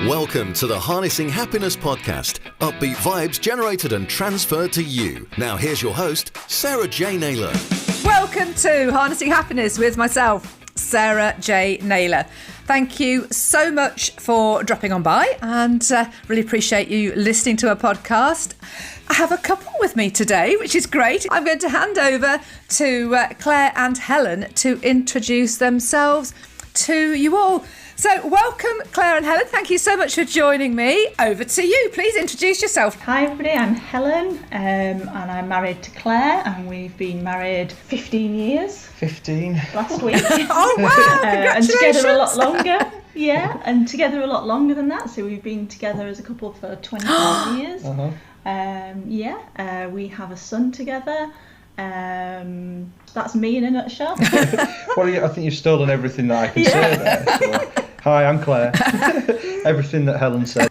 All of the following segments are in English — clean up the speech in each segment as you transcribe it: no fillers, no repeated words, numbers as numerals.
Welcome to the Harnessing Happiness podcast. Upbeat vibes generated and transferred to you. Now here's your host, Sarah J Naylor. Welcome to Harnessing Happiness with myself, Sarah J Naylor. Thank you so much for dropping on by and really appreciate you listening to our podcast. I have a couple with me today, which is great. I'm going to hand over to Claire and Helen to introduce themselves to you all. So welcome, Claire and Helen. Thank you so much for joining me. Over to you. Please introduce yourself. Hi everybody, I'm Helen and I'm married to Claire and we've been married 15 years. 15? Last week. Oh wow, congratulations. And together a lot longer. Yeah, and together a lot longer than that. So we've been together as a couple for 25 years. We have a son together. That's me in a nutshell. Well, I think you've stolen everything that I can say there. So. Hi, I'm Claire. Everything that Helen said.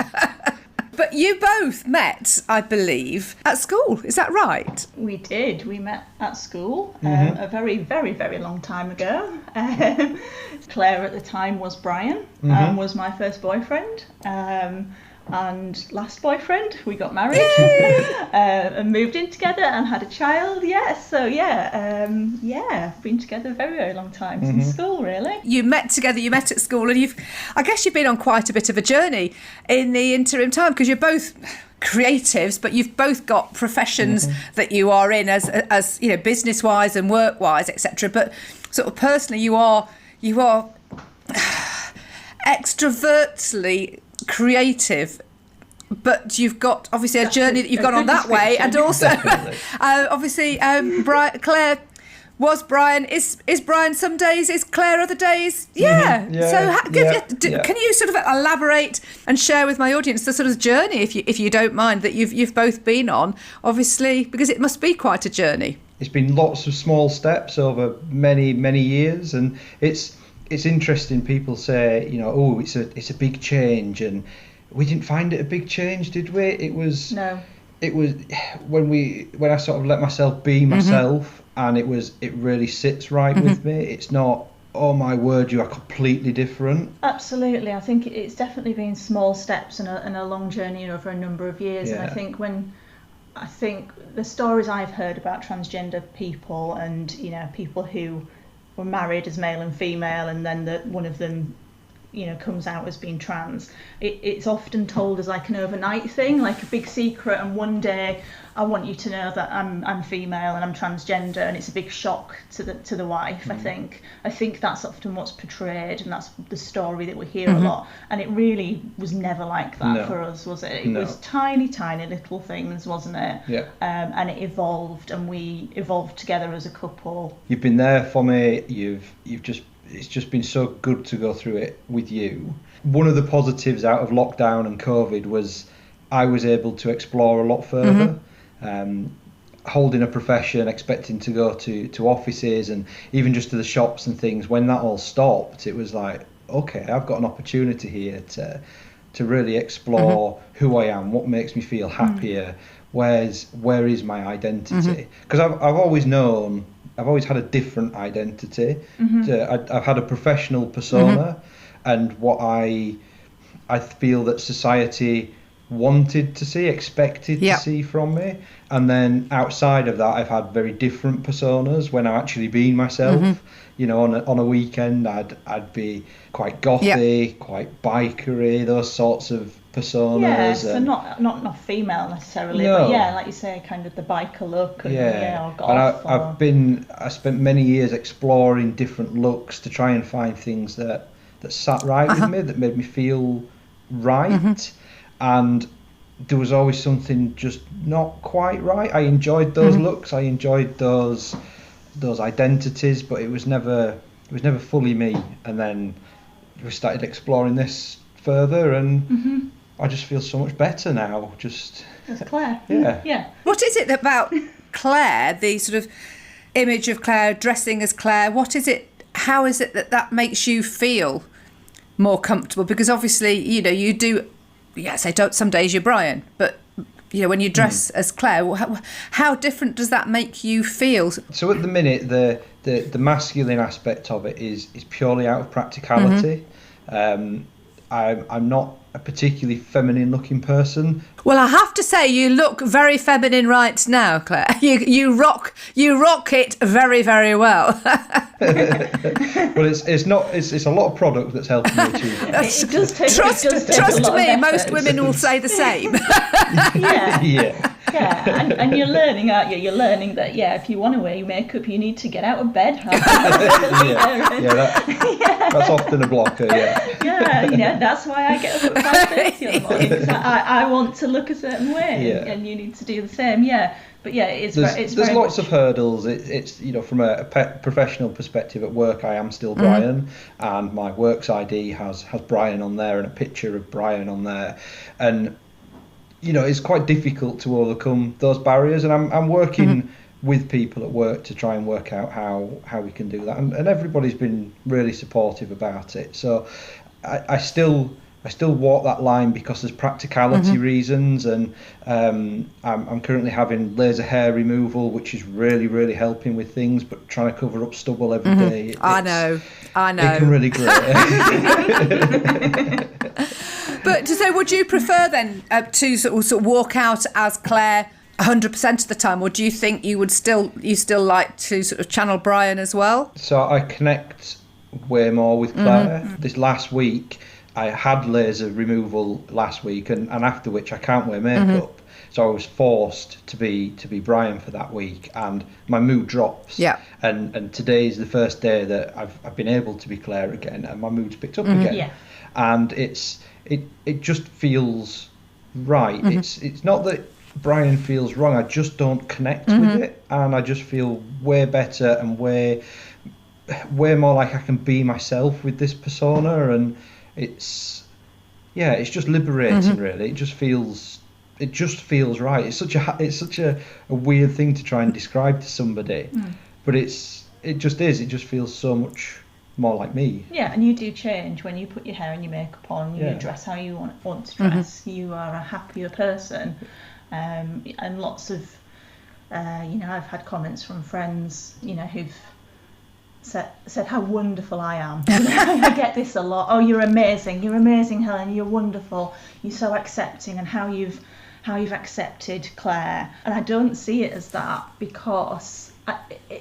But you both met, I believe, at school. Is that right? We did. We met at school a very, very, very long time ago. Claire at the time was Brian and was my first boyfriend. And last boyfriend, we got married and moved in together and had a child. Been together a very, very long time since school, really. You met together, you met at school, and I guess you've been on quite a bit of a journey in the interim time because you're both creatives, but you've both got professions that you are in as you know, business-wise and work-wise, etc. But sort of personally, you are extrovertly creative, but you've got obviously a journey that you've gone on that way, and also obviously Claire was Brian, is Brian some days, is Claire other days. Can you sort of elaborate and share with my audience the sort of journey, if you don't mind, that you've both been on, obviously, because it must be quite a journey. It's been lots of small steps over many years, and it's interesting. People say, you know, oh, it's a big change, and we didn't find it a big change, did we? It was when I sort of let myself be myself, and it really sits right with me. It's not, oh my word, you are completely different. Absolutely. I think it's definitely been small steps and a long journey over a number of years. Yeah. And I think the stories I've heard about transgender people, and you know, people who were married as male and female, and then one of them, you know, comes out as being trans. It's often told as like an overnight thing, like a big secret, and one day I want you to know that I'm female and I'm transgender, and it's a big shock to the wife. I think that's often what's portrayed, and that's the story that we hear a lot. And it really was never like that for us, was it? It was tiny little things, wasn't it? Yeah. And it evolved, and we evolved together as a couple. You've been there for me. It's just been so good to go through it with you. One of the positives out of lockdown and COVID was I was able to explore a lot further. Holding a profession, expecting to go to offices and even just to the shops and things. When that all stopped, it was like, okay, I've got an opportunity here to really explore who I am, what makes me feel happier, where is my identity? Because I've always known, I've always had a different identity. I've had a professional persona, and what I feel that society wanted to see, expected to see from me. And then outside of that, I've had very different personas when I'm actually being myself. You know, on a weekend, I'd be quite gothy, quite bikery, those sorts of personas. Yeah, so not female necessarily, but like you say, kind of the biker look. And, or goth. And I spent many years exploring different looks to try and find things that sat right with me, that made me feel right. And there was always something just not quite right. I enjoyed those looks, I enjoyed those identities, but it was never fully me. And then we started exploring this further, and I just feel so much better now. Just as Claire. Yeah. What is it about Claire, the sort of image of Claire, dressing as Claire? What is it? How is it that makes you feel more comfortable? Because obviously, you know, you do. Yes, some days you're Brian, but you know, when you dress as Claire, how different does that make you feel? So at the minute, the masculine aspect of it is purely out of practicality. I'm not a particularly feminine looking person. Well, I have to say, you look very feminine right now, Claire. You rock it very, very well. Well, it's a lot of product that's helping me achieve that. It does take Trust a lot me, of most effort. women will say the same. Yeah, and you're learning, aren't you? You're learning that, if you want to wear your makeup, you need to get out of bed. That's often a blocker, that's why I get up at 5:30 in the morning, because I want to look a certain way, and you need to do the same, But there's lots of hurdles. It's from a professional perspective at work, I am still Brian, and my works ID has Brian on there and a picture of Brian on there, and it's quite difficult to overcome those barriers, and I'm working with people at work to try and work out how we can do that, and everybody's been really supportive about it. So I still walk that line because there's practicality reasons, and I'm currently having laser hair removal, which is really, really helping with things, but trying to cover up stubble every day. I know. It can really grate. But so would you prefer then to sort of walk out as Claire 100% of the time, or do you think you still like to sort of channel Brian as well? So I connect way more with Claire. This last week, I had laser removal last week, and after which I can't wear makeup. So I was forced to be Brian for that week, and my mood drops. Yeah. And today is the first day that I've been able to be Claire again, and my mood's picked up again. Yeah. And it just feels right. It's not that Brian feels wrong. I just don't connect with it, and I just feel way better and way more like I can be myself with this persona, and it's just liberating. Really, it just feels right. It's such a weird thing to try and describe to somebody, but it just feels so much more like me. Yeah, and you do change when you put your hair and your makeup on. You dress how you want to dress. You are a happier person, and lots of I've had comments from friends who've said how wonderful I am. I get this a lot. Oh, you're amazing, Helen, you're wonderful, you're so accepting, and how you've accepted Claire. And I don't see it as that, because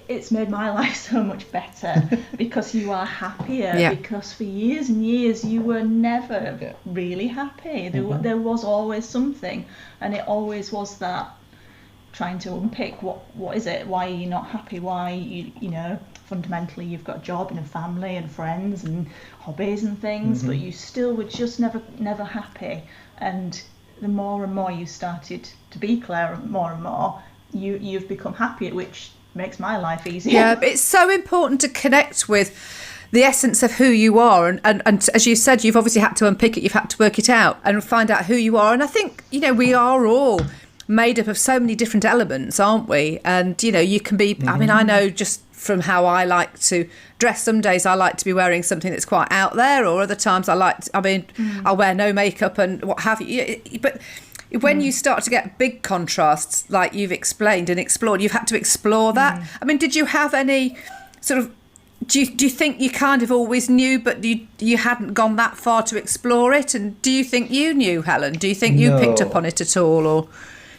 it's made my life so much better, because you are happier, because for years and years you were never really happy. There was always something, and it always was that trying to unpick what is it, why are you not happy, why fundamentally you've got a job and a family and friends and hobbies and things, but you still were just never happy. And the more and more you started to be Claire, more and more you've become happier, which makes my life easier. Yeah, but it's so important to connect with the essence of who you are, and as you said, you've obviously had to unpick it, you've had to work it out and find out who you are. And I think we are all made up of so many different elements, aren't we? And you can be I mean, I know just from how I like to dress, some days I like to be wearing something that's quite out there, or other times I'll wear no makeup and what have you. But when you start to get big contrasts, like you've explained and explored, you've had to explore that. I mean, did you have any sort of, do you think you kind of always knew, but you hadn't gone that far to explore it? And do you think you knew, Helen? Do you think you picked up on it at all? Or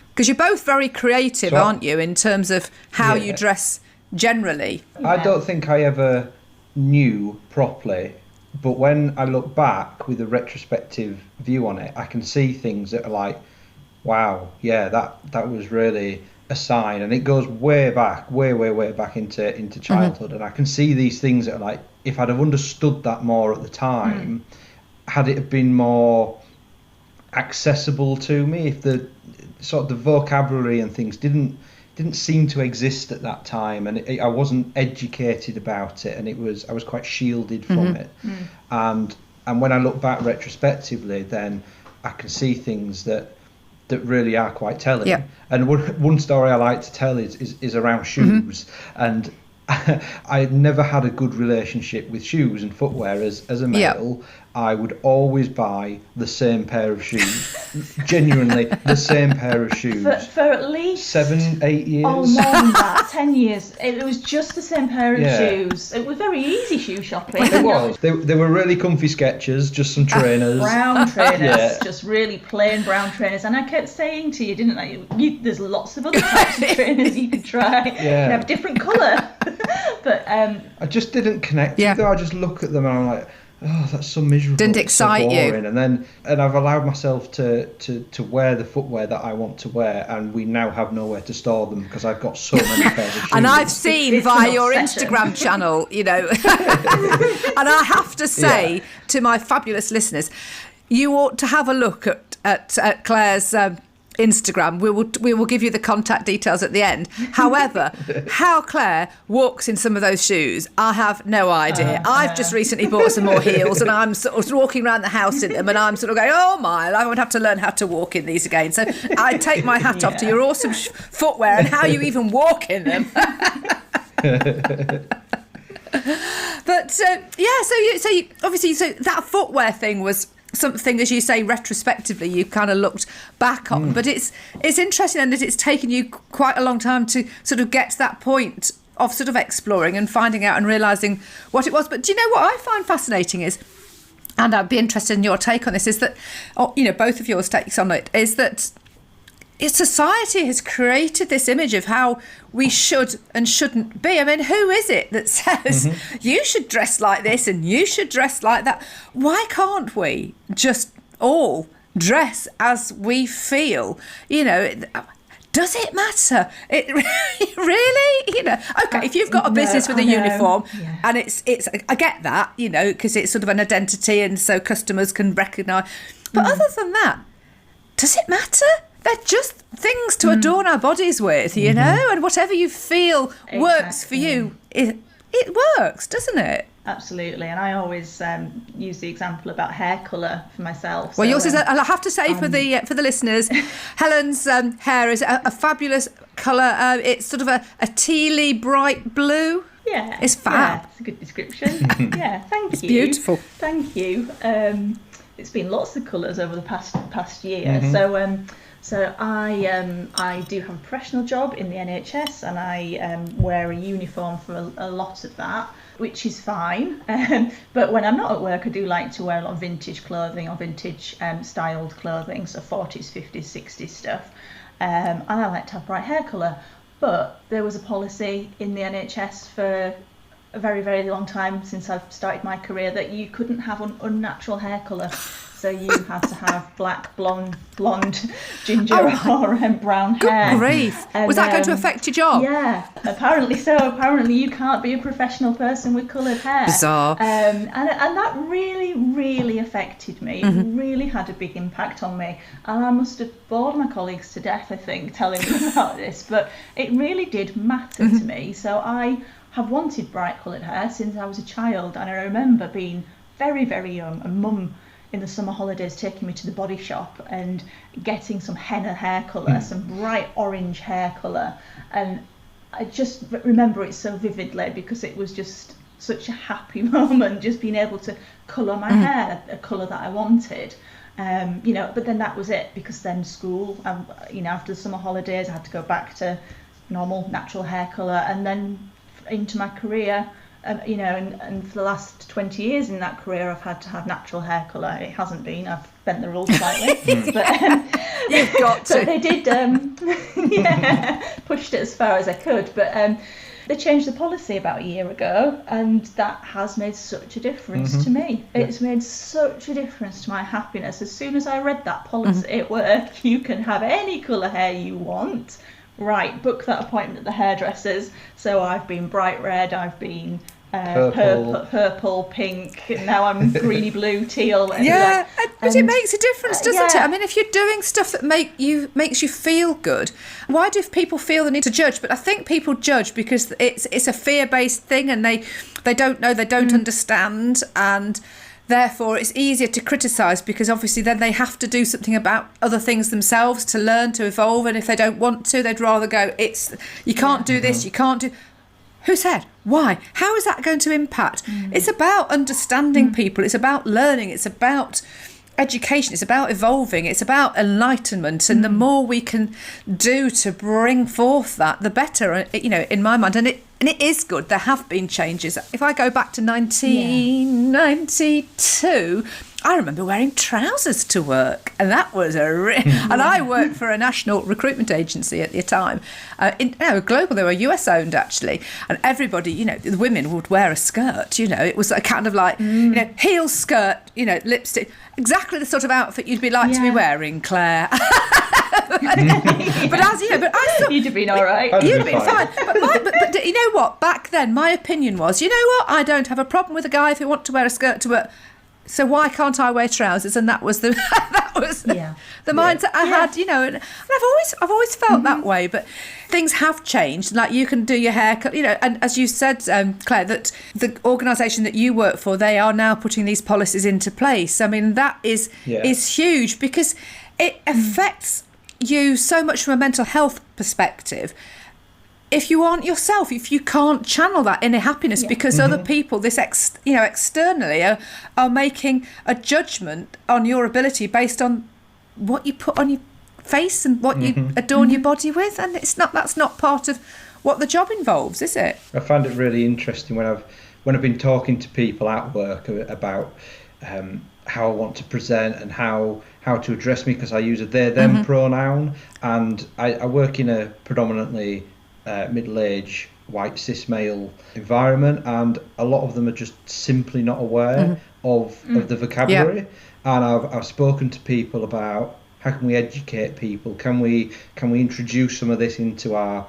because you're both very creative, aren't you, in terms of how you dress generally? I don't think I ever knew properly, but when I look back with a retrospective view on it, I can see things that are like, wow, that was really a sign, and it goes way back into childhood, and I can see these things that are like, if I'd have understood that more at the time, had it been more accessible to me, if the sort of the vocabulary and things didn't seem to exist at that time, and I wasn't educated about it, and I was quite shielded from it. And when I look back retrospectively, then I can see things that really are quite telling. Yeah. And one story I like to tell is around shoes, and I never had a good relationship with shoes and footwear as a male, I would always buy the same pair of shoes. Genuinely, the same pair of shoes. For at least 7, 8 years. Oh, more than that, 10 years. It was just the same pair of shoes. It was very easy shoe shopping. It was. They were really comfy Skechers, just some trainers. Brown trainers, just really plain brown trainers. And I kept saying to you, didn't I? There's lots of other types of trainers you could try. You can have a different colour. But I just didn't connect with them. I just look at them and I'm like, oh, that's so miserable. Didn't excite you. And I've allowed myself to wear the footwear that I want to wear, and we now have nowhere to store them because I've got so many pairs of shoes. And I've seen via your Instagram channel, and I have to say to my fabulous listeners, you ought to have a look at Claire's Instagram. We will give you the contact details at the end. However, how Claire walks in some of those shoes, I have no idea. I've just recently bought some more heels, and I'm sort of walking around the house in them, and I'm sort of going, oh my, I would have to learn how to walk in these again. So I take my hat off to your awesome footwear and how you even walk in them. But so obviously that footwear thing was something, as you say, retrospectively you kind of looked back on, but it's interesting, and that it's taken you quite a long time to sort of get to that point of sort of exploring and finding out and realising what it was. But do you know what I find fascinating is, and I'd be interested in your take on this, is that, both of your takes on it, is that society has created this image of how we should and shouldn't be. I mean, who is it that says you should dress like this and you should dress like that? Why can't we just all dress as we feel? Does it matter? It really, okay, if you've got a business with a uniform and it's I get that, because it's sort of an identity and so customers can recognise. But other than that, does it matter? They're just things to adorn our bodies with, and whatever you feel works for you, it works, doesn't it? Absolutely, and I always use the example about hair colour for myself. Well, yours is, I have to say for the listeners, Helen's hair is a fabulous colour. It's sort of a tealy, bright blue. Yeah, it's fab. Yeah, it's a good description. Yeah, thank you. It's beautiful. Thank you. It's been lots of colours over the past year. So I do have a professional job in the NHS, and I wear a uniform for a lot of that, which is fine. But when I'm not at work, I do like to wear a lot of vintage clothing or vintage styled clothing, so 40s, 50s, 60s stuff. And I like to have bright hair colour. But there was a policy in the NHS for a very, very long time since I've started my career that you couldn't have an unnatural hair colour. So you had to have black, blonde, ginger, or brown hair. Good grief. And, was that going to affect your job? Yeah, apparently so. Apparently you can't be a professional person with coloured hair. Bizarre. And that really, really affected me. It really had a big impact on me. And I must have bored my colleagues to death, I think, telling them about this. But it really did matter to me. So I have wanted bright coloured hair since I was a child. And I remember being very, very young, and Mum in the summer holidays taking me to the Body Shop and getting some henna hair colour, some bright orange hair colour. And I just remember it so vividly because it was just such a happy moment, just being able to colour my hair a colour that I wanted. But then that was it, because then school, after the summer holidays, I had to go back to normal natural hair colour, and then into my career. And for the last 20 years in that career, I've had to have natural hair colour. It hasn't been. I've bent the rules slightly. But you've got to. But they did, pushed it as far as I could. But they changed the policy about a year ago, and that has made such a difference to me. It's made such a difference to my happiness. As soon as I read that policy at work, you can have any colour hair you want. Right, book that appointment at the hairdressers. So I've been bright red, I've been purple, pink, now I'm greeny blue, teal. But it makes a difference, doesn't it? I mean, if you're doing stuff that makes you feel good, why do people feel the need to judge? But I think people judge because it's a fear-based thing, and they don't know, they don't understand, and therefore it's easier to criticise, because obviously then they have to do something about other things themselves to learn, to evolve, and if they don't want to, they'd rather go, you can't do this, you can't do... Who said? Why? How is that going to impact? It's about understanding people. It's about learning. It's about education. It's about evolving. It's about enlightenment. And the more we can do to bring forth that, the better, in my mind. And it is good. There have been changes. If I go back to 1992, I remember wearing trousers to work, and that was and I worked for a national recruitment agency at the time. Global, they were US owned actually, and everybody, the women would wear a skirt. It was a kind of like, heel skirt, lipstick, exactly the sort of outfit you'd be like to be wearing, Claire. but I thought you'd have been all right. You'd have been fine. But you know what? Back then, my opinion was, I don't have a problem with a guy if he wants to wear a skirt to work. So why can't I wear trousers? And that was the mindset I had, and I've always felt that way. But things have changed. Like, you can do your haircut, and as you said, Claire, that the organisation that you work for, they are now putting these policies into place. I mean, that is huge, because it affects you so much from a mental health perspective. If you aren't yourself, if you can't channel that inner happiness because other people, externally are making a judgment on your ability based on what you put on your face and what you adorn your body with, and that's not part of what the job involves, is it? I find it really interesting when I've been talking to people at work about how I want to present and how to address me, because I use a they/them pronoun, and I work in a predominantly middle-aged white cis male environment, and a lot of them are just simply not aware of the vocabulary. And I've spoken to people about how can we educate people, can we introduce some of this into our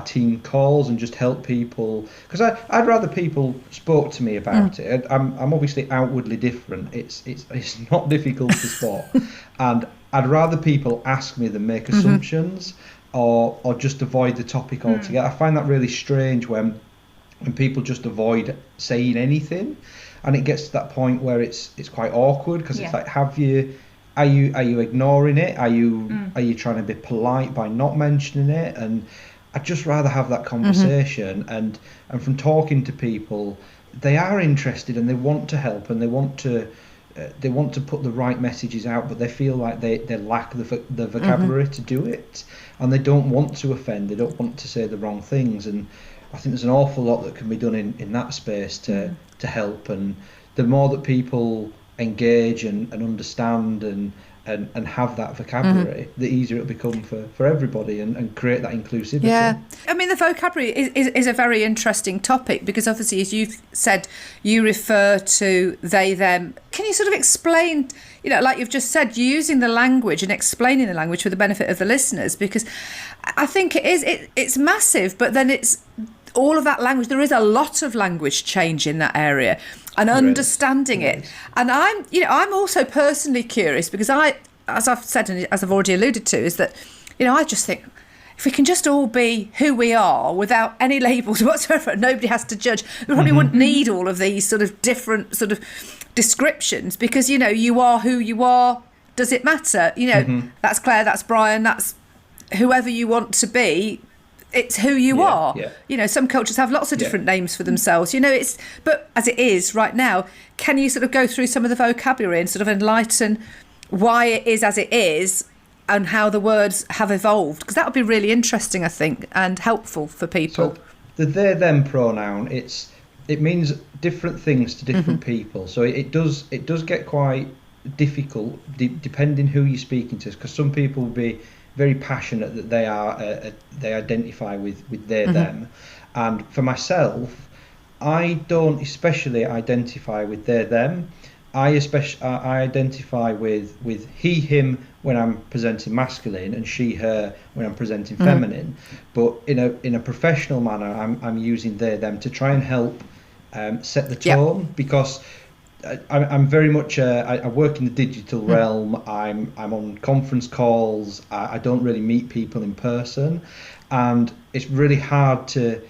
team calls and just help people, because I'd rather people spoke to me about it. I'm obviously outwardly different, it's not difficult to spot, and I'd rather people ask me than make assumptions or just avoid the topic altogether. I find that really strange when people just avoid saying anything, and it gets to that point where it's quite awkward, because it's like, are you ignoring it? Are you trying to be polite by not mentioning it? And I'd just rather have that conversation, and from talking to people, they are interested and they want to help and they want to put the right messages out, but they feel like they lack the vocabulary to do it, and they don't want to offend, they don't want to say the wrong things. And I think there's an awful lot that can be done in that space to help, and the more that people engage and understand and have that vocabulary, the easier it'll become for everybody, and create that inclusivity. Yeah, I mean, the vocabulary is a very interesting topic, because obviously, as you've said, you refer to they, them. Can you sort of explain, like you've just said, using the language and explaining the language for the benefit of the listeners? Because I think it's massive, but then it's all of that language. There is a lot of language change in that area, and understanding it. And I'm also personally curious, because as I've said and as I've already alluded to, is that I just think, if we can just all be who we are without any labels whatsoever, nobody has to judge, we probably wouldn't need all of these sort of different sort of descriptions, because you are who you are. Does it matter? That's Claire, that's Brian, that's whoever you want to be. It's who you are. Some cultures have lots of different names for themselves. But as it is right now, can you sort of go through some of the vocabulary and sort of enlighten why it is as it is and how the words have evolved? Because that would be really interesting, I think, and helpful for people. So the they/them pronoun, it means different things to different people. So it does get quite difficult depending who you're speaking to, because some people will be very passionate that they identify with they/them, and for myself, I don't especially identify with they/them. I identify with he, him when I'm presenting masculine, and she, her when I'm presenting feminine. But in a professional manner, I'm using they/them to try and help set the tone, because I'm very much I work in the digital realm. I'm on conference calls. I don't really meet people in person, and it's really hard to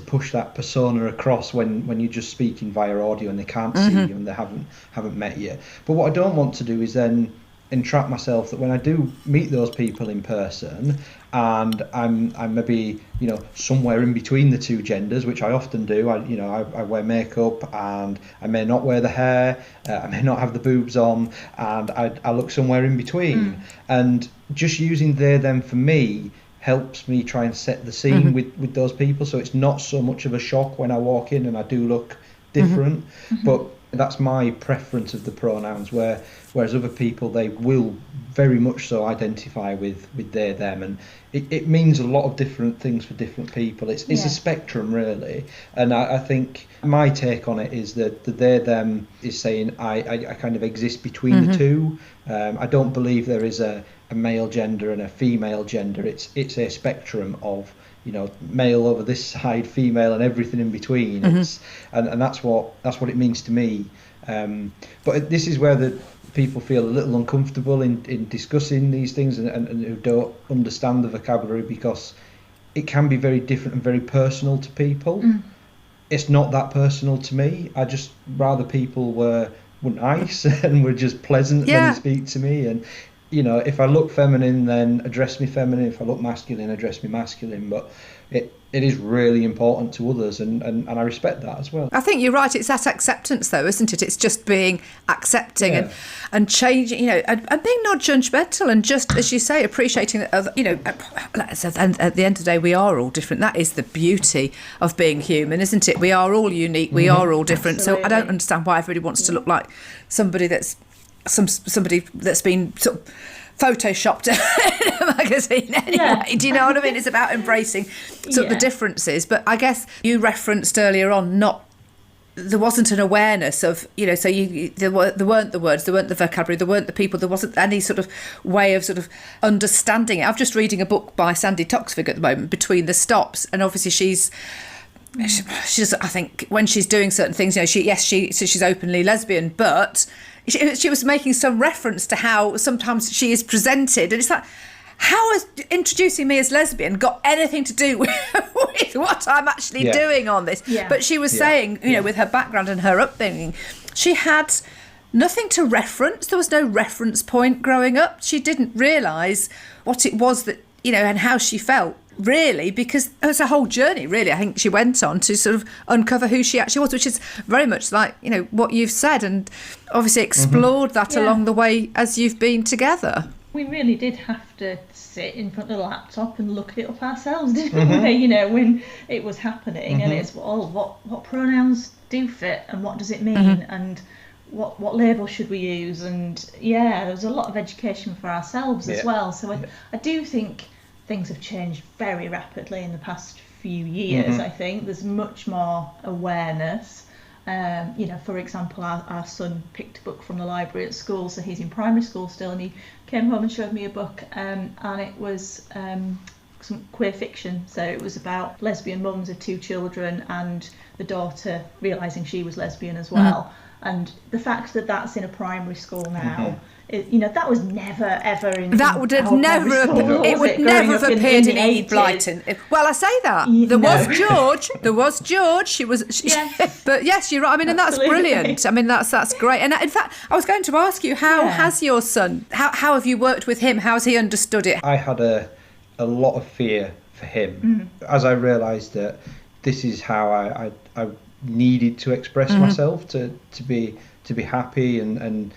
push that persona across when you're just speaking via audio and they can't see you and they haven't met you. But what I don't want to do is then entrap myself that when I do meet those people in person, and I'm maybe, you know, somewhere in between the two genders, which I often do. I wear makeup, and I may not wear the hair, I may not have the boobs on, and I look somewhere in between. And just using they them for me helps me try and set the scene with those people, so it's not so much of a shock when I walk in and I do look different. But that's my preference of the pronouns, whereas other people, they will very much so identify with they them, and it means a lot of different things for different people. It's a spectrum, really. And I think my take on it is that the they them is saying I kind of exist between the two. I don't believe there is a male gender and a female gender. It's a spectrum of, you know, male over this side, female, and everything in between. And that's what it means to me. But this is where the people feel a little uncomfortable in discussing these things, and who don't understand the vocabulary, because it can be very different and very personal to people. It's not that personal to me. I just rather people were nice and were just pleasant when they speak to me. And, you know, if I look feminine, then address me feminine. If I look masculine, address me masculine. But it is really important to others, and I respect that as well. I think you're right. It's that acceptance, though, isn't it? It's just being accepting and changing, you know, and being not judgmental, and just, as you say, appreciating that, you know, and at the end of the day, we are all different. That is the beauty of being human, isn't it? We are all unique. We are all different. Absolutely. So I don't understand why everybody wants to look like somebody that's been sort of photoshopped in a magazine anyway. Do you know what I mean? It's about embracing sort of the differences. But I guess you referenced earlier on, there wasn't an awareness of, you know, so there weren't the words, there weren't the vocabulary, there weren't the people, there wasn't any sort of way of sort of understanding it. I'm just reading a book by Sandy Toksvig at the moment, Between the Stops, and obviously she's I think when she's doing certain things, you know, she's openly lesbian, but she was making some reference to how sometimes she is presented, and it's like, how has introducing me as lesbian got anything to do with what I'm actually doing on this? But she was saying, you know, with her background and her upbringing, she had nothing to reference. There was no reference point growing up. She didn't realise what it was that, you know, and how she felt, really, because it was a whole journey, really. I think she went on to sort of uncover who she actually was, which is very much like, you know, what you've said, and obviously explored that along the way as you've been together. We really did have to sit in front of the laptop and look it up ourselves, didn't we? You know, when it was happening, and it's what pronouns do fit, and what does it mean, and what label should we use, and there was a lot of education for ourselves as well. So I do think things have changed very rapidly in the past few years. I think there's much more awareness. You know, for example, our son picked a book from the library at school, so he's in primary school still, and he came home and showed me a book, and it was some queer fiction. So it was about lesbian mums of 2 children, and the daughter realising she was lesbian as well. And the fact that that's in a primary school now, you know, that was never ever in. That would have never. It would never have appeared in Enid Blyton. Well, I say that there was George. She was. But yes, you're right. I mean, and that's brilliant. I mean, that's great. And in fact, I was going to ask you, how has your son? How have you worked with him? How has he understood it? I had a lot of fear for him as I realised that this is how I needed to express myself to be happy, and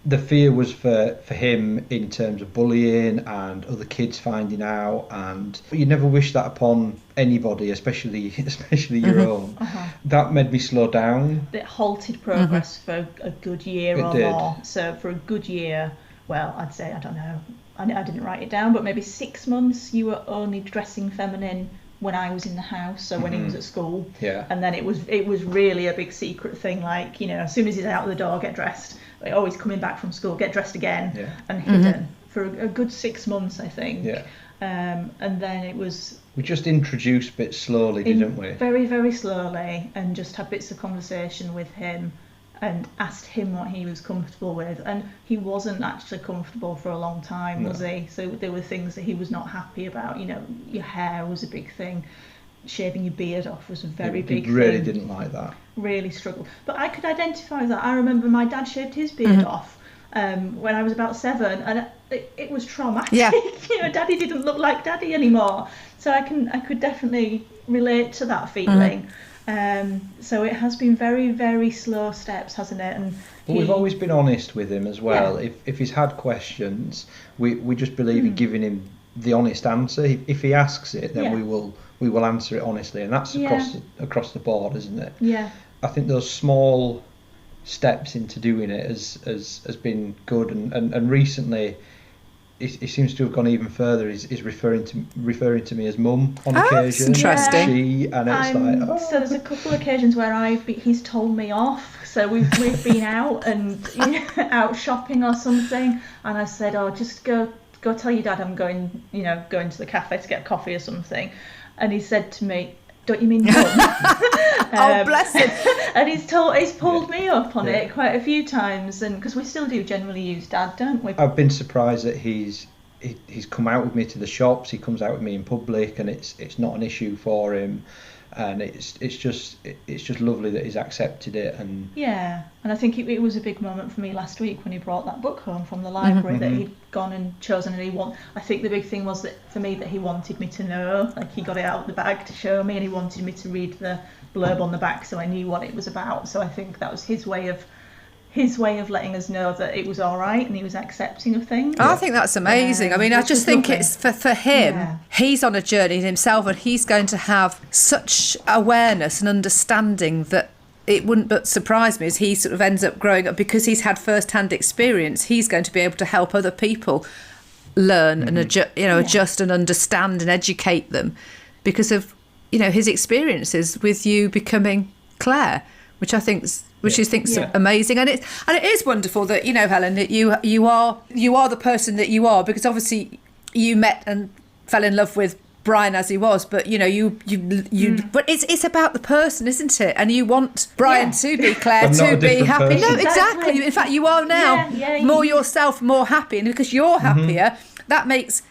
the fear was for him in terms of bullying and other kids finding out, and you never wish that upon anybody, especially your own. That made me slow down. It halted progress for a good year or more. So for a good year, well, I'd say, I don't know, I didn't write it down, but maybe 6 months you were only dressing feminine when I was in the house, so when he was at school. And then it was really a big secret thing, like, you know, as soon as he's out of the door, get dressed. Always coming back from school, get dressed again, and hidden for a good 6 months, I think. And then it was... We just introduced bits slowly, didn't we? Very, very slowly, and just had bits of conversation with him and asked him what he was comfortable with. And he wasn't actually comfortable for a long time, was he? So there were things that he was not happy about. You know, your hair was a big thing. Shaving your beard off was a very big thing. He really didn't like that. Really struggled. But I could identify that. I remember my dad shaved his beard off, when I was about 7, and it was traumatic. Yeah. Daddy didn't look like Daddy anymore, so I could definitely relate to that feeling. So it has been very, very slow steps, hasn't it? And we've always been honest with him as well. If he's had questions, we just believe in giving him the honest answer. If he asks it, then we will answer it honestly, and that's across the board, isn't it? Yeah. I think those small steps into doing it has been good, and recently he seems to have gone even further. He's referring to me as mum on occasion. Interesting. So there's a couple of occasions where he's told me off. So we've been out and out shopping or something, and I said, "Oh, just go tell your dad I'm going to the cafe to get coffee or something," and he said to me, "Don't you mean mum?" Oh, bless him. And he's pulled me up on it quite a few times, and because we still do generally use dad, don't we? I've been surprised that he's come out with me to the shops. He comes out with me in public, and it's not an issue for him, and it's just lovely that he's accepted it. And I think it was a big moment for me last week when he brought that book home from the library that he'd gone and chosen, and I think the big thing was that for me that he wanted me to know, like he got it out of the bag to show me, and he wanted me to read the blurb on the back so I knew what it was about. So I think that was his way of letting us know that it was all right and he was accepting of things. I think that's amazing. I mean, I just think lovely. It's for him, he's on a journey himself, and he's going to have such awareness and understanding that it wouldn't but surprise me as he sort of ends up growing up, because he's had first-hand experience. He's going to be able to help other people learn and adjust and understand and educate them because of his experiences with you becoming Claire, which I think is amazing, and it is wonderful that Helen, that you are the person that you are, because obviously you met and fell in love with Brian as he was, but but it's about the person, isn't it? And you want Brian to be Claire, to be happy. Person. No, exactly. In fact, you are now more yourself, more happy, and because you're happier, that makes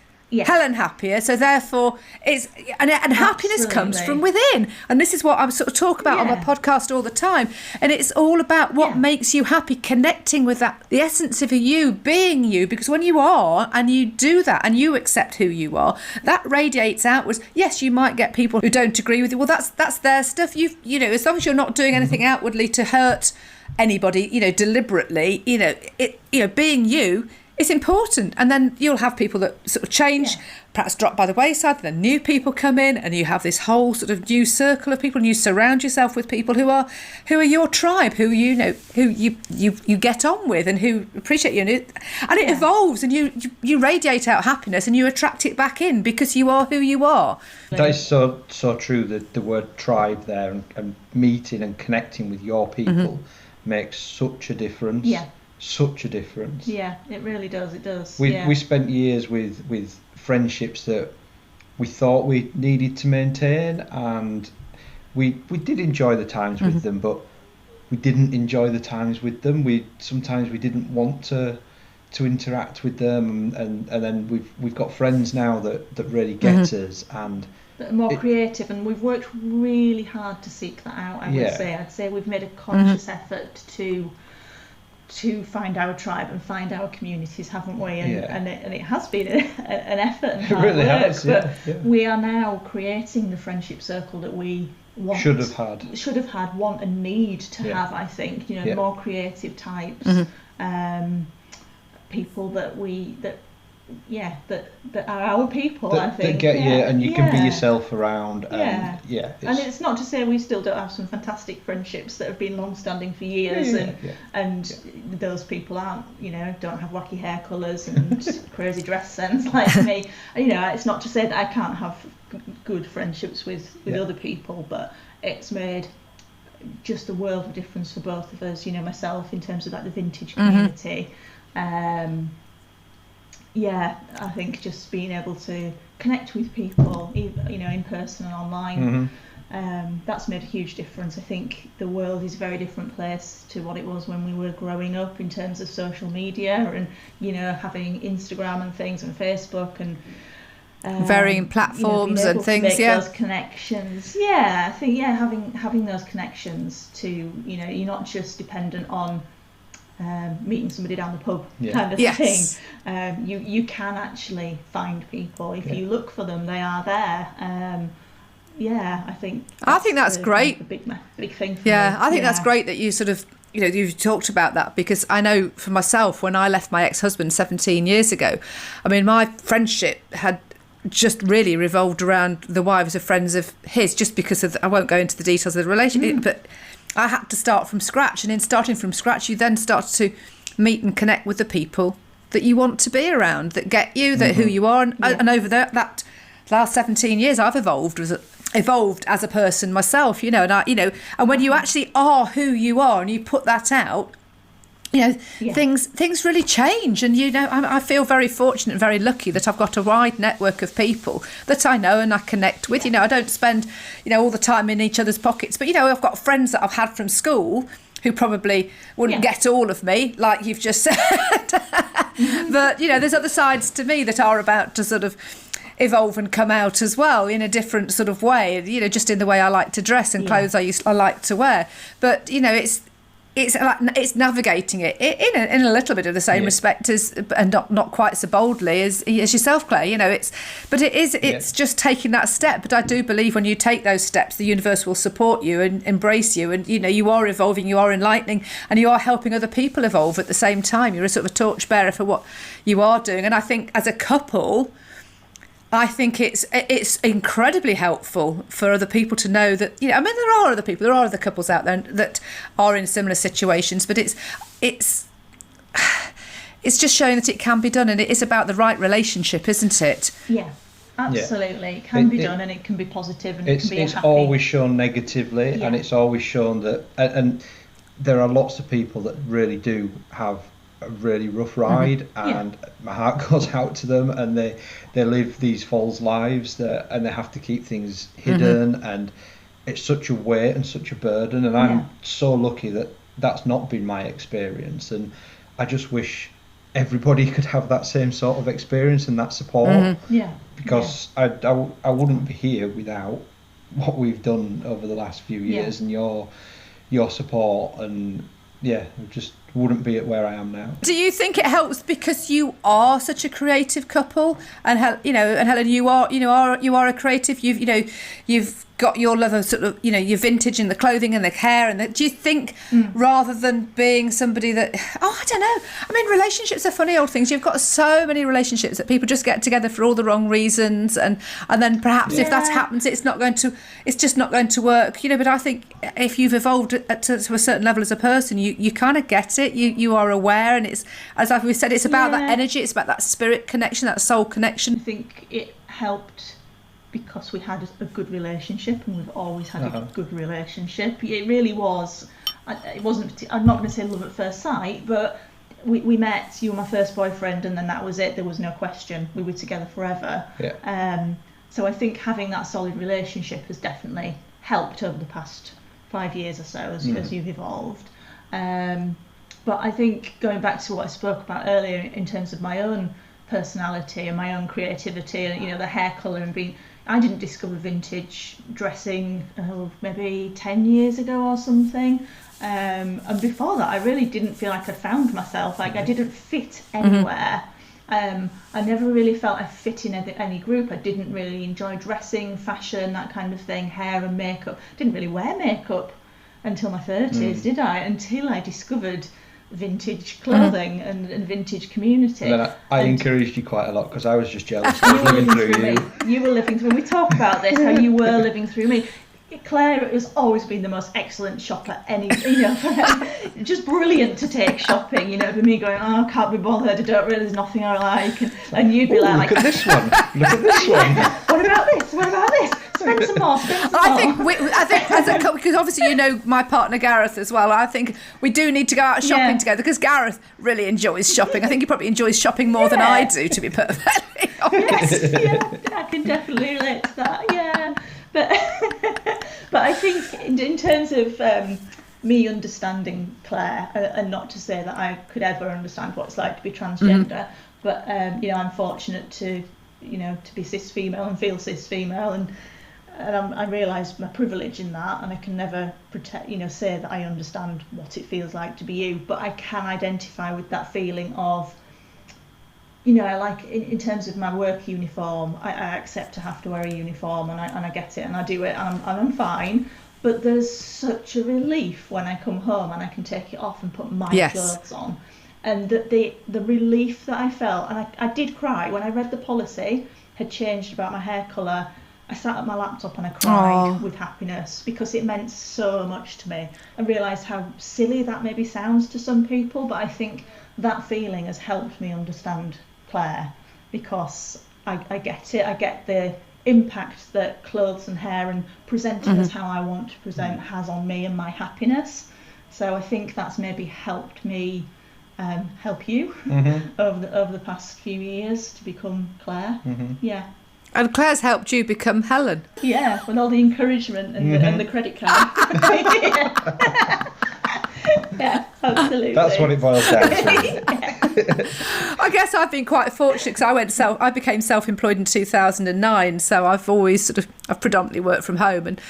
Helen happier. So therefore, and happiness comes from within. And this is what I sort of talk about on my podcast all the time. And it's all about what makes you happy, connecting with that, the essence of you, being you. Because when you are, and you do that, and you accept who you are, that radiates outwards. Yes, you might get people who don't agree with you. Well, that's their stuff. As long as you're not doing anything outwardly to hurt anybody, deliberately, being you. It's important, and then you'll have people that sort of change, perhaps drop by the wayside, then new people come in, and you have this whole sort of new circle of people, and you surround yourself with people who are your tribe, who you get on with, and who appreciate you, and it evolves, and you radiate out happiness, and you attract it back in because you are who you are. That is so true. That the word tribe there, and meeting and connecting with your people makes such a difference. Such a difference. Yeah, it really does. It does. We spent years with friendships that we thought we needed to maintain, and we did enjoy the times with them, but we didn't enjoy the times with them. Sometimes we didn't want to interact with them, and then we've got friends now that really get us, and that are more creative, and we've worked really hard to seek that out. I'd say we've made a conscious effort to find our tribe and find our communities, haven't we? And it has been an effort and hard really work, has, but we are now creating the friendship circle that we should have had, want and need to have. I think more creative types, people that are our people. I think that get you, and you can be yourself around. And and it's not to say we still don't have some fantastic friendships that have been long-standing for years, and those people aren't, don't have wacky hair colours and crazy dress sense like me. It's not to say that I can't have good friendships with other people, but it's made just a world of difference for both of us. Myself in terms of like the vintage community. I think just being able to connect with people, in person and online, that's made a huge difference. I think the world is a very different place to what it was when we were growing up in terms of social media and, having Instagram and things and Facebook and varying platforms and things. Those connections. I think having those connections to, you're not just dependent on meeting somebody down the pub Yeah. kind of Yes. thing. You can actually find people if you look for them. They are there. I think that's great. The big thing for me. I think that's great that you sort of, you've talked about that, because I know for myself, when I left my ex-husband 17 years ago, I mean, my friendship had just really revolved around the wives of friends of his, just because of I won't go into the details of the relationship, but I had to start from scratch. And in starting from scratch, you then start to meet and connect with the people that you want to be around, that get you, that who you are. And over that last 17 years, I've evolved as a person myself, and when you actually are who you are and you put that out, things really change. And I feel very fortunate and very lucky that I've got a wide network of people that I know and I connect with. I don't spend all the time in each other's pockets, but I've got friends that I've had from school who probably wouldn't get all of me, like you've just said. But there's other sides to me that are about to sort of evolve and come out as well in a different sort of way, just in the way I like to dress and clothes I like to wear. But it's navigating it in a little bit of the same respect as, and not quite so boldly as yourself, Claire. It's just taking that step. But I do believe when you take those steps, the universe will support you and embrace you, and you are evolving, you are enlightening, and you are helping other people evolve at the same time. You're a sort of a torchbearer for what you are doing. And I think as a couple, I think it's incredibly helpful for other people to know that, there are other people, there are other couples out there that are in similar situations, but it's just showing that it can be done, and it is about the right relationship, isn't it? Yeah, absolutely. It can be done, and it can be positive, and it can be it's happy. always shown negatively, and it's always shown that, and there are lots of people that really do have a really rough ride, and my heart goes out to them, and they live these false lives and they have to keep things hidden, and it's such a weight and such a burden, and I'm so lucky that that's not been my experience, and I just wish everybody could have that same sort of experience and that support, because I wouldn't be here without what we've done over the last few years, and your support, and I just wouldn't be at where I am now. Do you think it helps because you are such a creative couple, and Helen, you are a creative. You've got your love of sort of your vintage and the clothing and the hair, and do you think rather than being somebody that I don't know, I mean, relationships are funny old things. You've got so many relationships that people just get together for all the wrong reasons, and then perhaps if that happens, it's just not going to work, but I think if you've evolved to a certain level as a person, you kind of get it, you are aware, and it's, as we said, it's about that energy, it's about that spirit connection, that soul connection. I think it helped because we had a good relationship, and we've always had a good relationship. It really was. It wasn't. I'm not going to say love at first sight, but we met. You were my first boyfriend, and then that was it. There was no question. We were together forever. Yeah. So I think having that solid relationship has definitely helped over the past 5 years or so as you've evolved. But I think going back to what I spoke about earlier in terms of my own personality and my own creativity, and the hair colour and being. I didn't discover vintage dressing maybe 10 years ago or something. And before that, I really didn't feel like I found myself. Like I didn't fit anywhere. I never really felt I fit in any group. I didn't really enjoy dressing, fashion, that kind of thing, hair and makeup. Didn't really wear makeup until my 30s, did I? Until I discovered vintage clothing and vintage community. And then I encouraged you quite a lot because I was just jealous. I was living through you. You were living through me. We talk about this, how you were living through me. Claire has always been the most excellent shopper. Just brilliant to take shopping. For me going, I can't be bothered. I don't really. There's nothing I like, and you'd be like, look at this one. Look at this one. What about this? What about this? Spend some more. I think as a couple, because obviously my partner Gareth as well. I think we do need to go out shopping together because Gareth really enjoys shopping. I think he probably enjoys shopping more than I do, to be perfectly honest. Yes, I can definitely relate to that. Yeah, but I think in terms of me understanding Claire, and not to say that I could ever understand what it's like to be transgender, but I'm fortunate to be cis female and feel cis female, and and I realise my privilege in that, and I can never say that I understand what it feels like to be you, but I can identify with that feeling of, I like in terms of my work uniform, I accept to have to wear a uniform, and I get it, and I do it, and I'm fine. But there's such a relief when I come home and I can take it off and put my clothes on, and the relief that I felt, and I did cry when I read the policy had changed about my hair colour. I sat at my laptop and I cried with happiness, because it meant so much to me. I realised how silly that maybe sounds to some people, but I think that feeling has helped me understand Claire, because I get it. I get the impact that clothes and hair and presenting as how I want to present has on me and my happiness. So I think that's maybe helped me help you over the past few years to become Claire. Yeah. And Claire's helped you become Helen. Yeah, with all the encouragement and the credit card. Yeah, absolutely. That's what it boils down to. I guess I've been quite fortunate, because I became self-employed in 2009, so I've always I've predominantly worked from home, and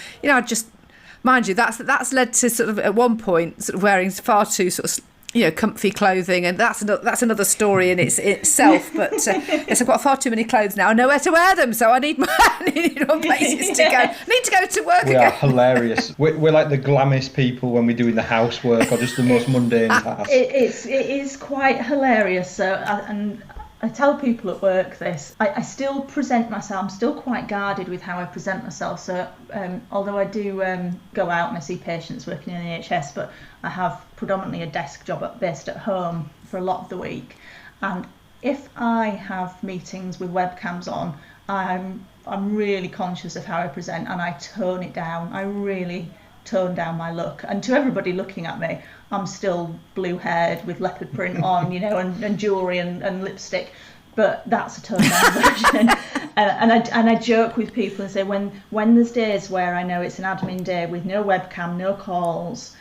mind you, that's led to sort of at one point sort of wearing far too sort of comfy clothing, and that's another story in itself. But yes, I've got far too many clothes now. I know where to wear them, so I need places to go. I need to go to work again. We are hilarious. We're like the glamorous people when we're doing the housework or just the most mundane tasks. It is quite hilarious. So, and I tell people at work this. I still present myself. I'm still quite guarded with how I present myself. So although I do go out and I see patients working in the NHS, but I have predominantly a desk job based at home for a lot of the week. And if I have meetings with webcams on, I'm really conscious of how I present, and I tone it down. I really tone down my look. And to everybody looking at me, I'm still blue-haired with leopard print on, and jewellery and lipstick. But that's a toned down version. And I joke with people and say, when there's days where I know it's an admin day with no webcam, no calls,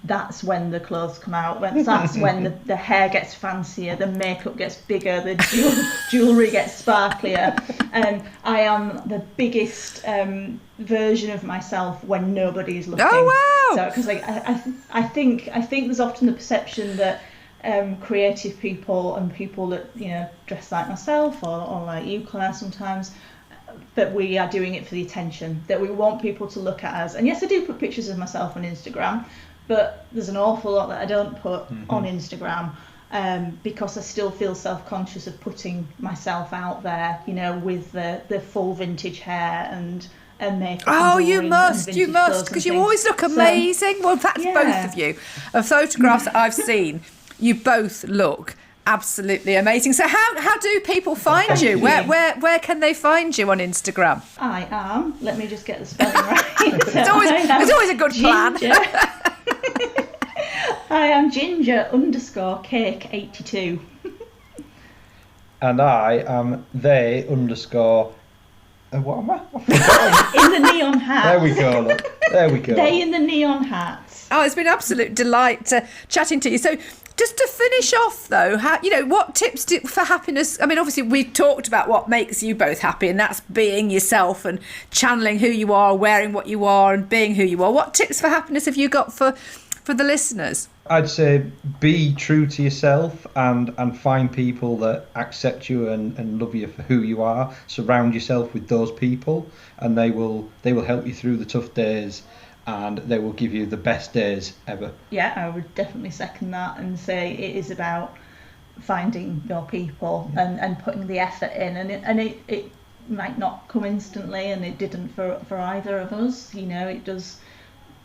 that's when the clothes come out. That's when the hair gets fancier, the makeup gets bigger, the jewellery gets sparklier. I am the biggest version of myself when nobody's looking. Oh wow! So because I think there's often the perception that creative people and people that dress like myself or like you, Claire, sometimes, that we are doing it for the attention, that we want people to look at us. And yes, I do put pictures of myself on Instagram, but there's an awful lot that I don't put on Instagram, because I still feel self-conscious of putting myself out there, with the full vintage hair and makeup. Oh, you must, because you always look amazing. Well, that's both of you. Of photographs that I've seen, you both look absolutely amazing. So how do people find you? Where can they find you on Instagram? I am. Let me just get the spelling right. It's always a good plan. I am ginger_cake82. And I am what am I? In the neon hat. There we go. Look. There we go. They in the neon hats. Oh, it's been an absolute delight chatting to you. So, just to finish off, though, what tips for happiness? I mean, obviously, we've talked about what makes you both happy, and that's being yourself and channeling who you are, wearing what you are, and being who you are. What tips for happiness have you got for the listeners? I'd say be true to yourself and find people that accept you and love you for who you are. Surround yourself with those people, and they will help you through the tough days, and they will give you the best days ever. Yeah, I would definitely second that and say it is about finding your people and putting the effort in, and it might not come instantly, and it didn't for either of us. It does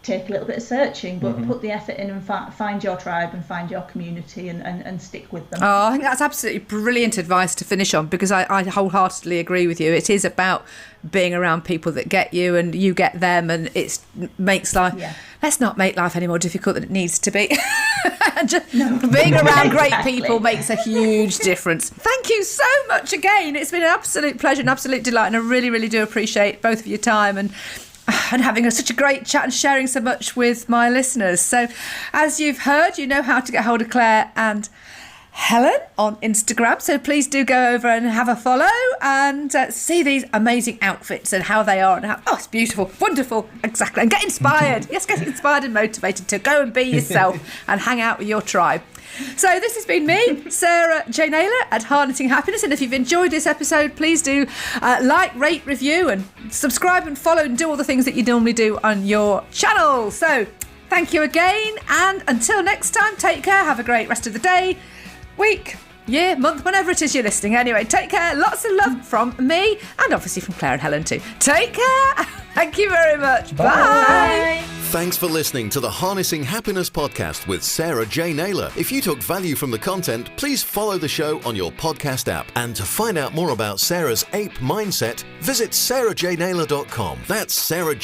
take a little bit of searching, but put the effort in and find your tribe and find your community and stick with them. Oh, I think that's absolutely brilliant advice to finish on, because I wholeheartedly agree with you. It is about being around people that get you and you get them, and it makes life... Yeah. Let's not make life any more difficult than it needs to be. Being around great people makes a huge difference. Thank you so much again. It's been an absolute pleasure and absolute delight, and I really, really do appreciate both of your time and having such a great chat and sharing so much with my listeners. So, as you've heard, you know how to get hold of Claire and Helen on Instagram. So please do go over and have a follow and see these amazing outfits and how they are and how, it's beautiful, wonderful, exactly. And get inspired. Yes, get inspired and motivated to go and be yourself and hang out with your tribe. So this has been me, Sarah J Naylor at Harnessing Happiness. And if you've enjoyed this episode, please do like, rate, review and subscribe and follow and do all the things that you normally do on your channel. So thank you again. And until next time, take care. Have a great rest of the day, week, year, month, whenever it is you're listening. Anyway, take care. Lots of love from me and obviously from Claire and Helen too. Take care. Thank you very much. Bye. Bye. Thanks for listening to the Harnessing Happiness podcast with Sarah J Naylor. If you took value from the content, please follow the show on your podcast app. And to find out more about Sarah's ape mindset, visit sarahjnaylor.com. That's Sarah